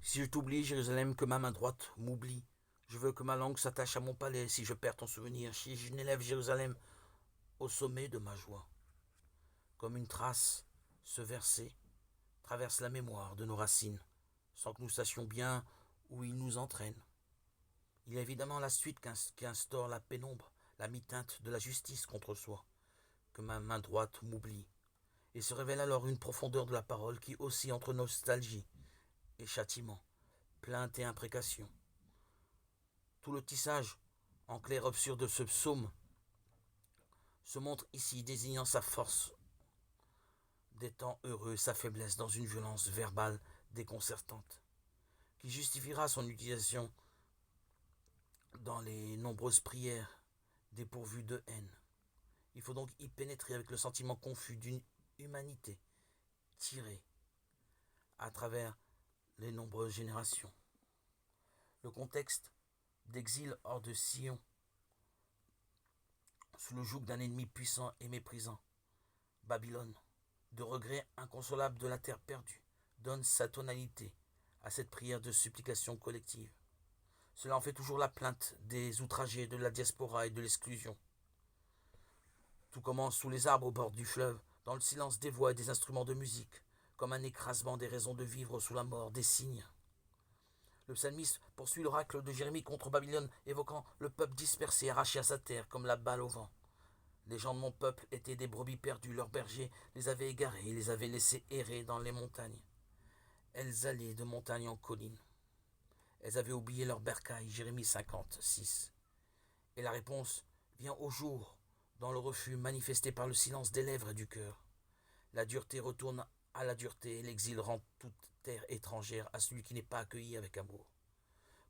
Si je t'oublie, Jérusalem, que ma main droite m'oublie. Je veux que ma langue s'attache à mon palais si je perds ton souvenir. Si je n'élève Jérusalem au sommet de ma joie. Comme une trace, ce verset traverse la mémoire de nos racines, sans que nous sachions bien où il nous entraîne. Il y a évidemment la suite qui instaure la pénombre, la mi-teinte de la justice contre soi, que ma main droite m'oublie, et se révèle alors une profondeur de la parole qui oscille entre nostalgie et châtiment, plainte et imprécation. Tout le tissage en clair-obscur de ce psaume se montre ici, désignant sa force des temps heureux, sa faiblesse dans une violence verbale déconcertante, qui justifiera son utilisation dans les nombreuses prières dépourvues de haine. Il faut donc y pénétrer avec le sentiment confus d'une humanité tirée à travers les nombreuses générations. Le contexte d'exil hors de Sion, sous le joug d'un ennemi puissant et méprisant, Babylone, de regret inconsolable de la terre perdue, donne sa tonalité à cette prière de supplication collective. Cela en fait toujours la plainte des outragés de la diaspora et de l'exclusion. Tout commence sous les arbres au bord du fleuve, dans le silence des voix et des instruments de musique, comme un écrasement des raisons de vivre sous la mort des signes. Le psalmiste poursuit l'oracle de Jérémie contre Babylone, évoquant le peuple dispersé, arraché à sa terre, comme la balle au vent. Les gens de mon peuple étaient des brebis perdues, leurs bergers les avaient égarés et les avaient laissés errer dans les montagnes. Elles allaient de montagne en colline. Elles avaient oublié leur bercail, Jérémie 56. Et la réponse vient au jour, dans le refus manifesté par le silence des lèvres et du cœur. La dureté retourne à la dureté, et l'exil rend toute terre étrangère à celui qui n'est pas accueilli avec amour.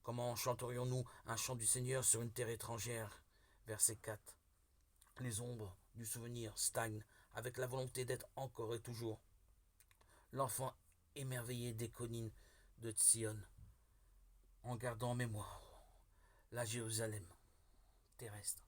Comment chanterions-nous un chant du Seigneur sur une terre étrangère? Verset 4. Les ombres du souvenir stagnent avec la volonté d'être encore et toujours l'enfant émerveillé des collines de Sion, en gardant en mémoire la Jérusalem terrestre.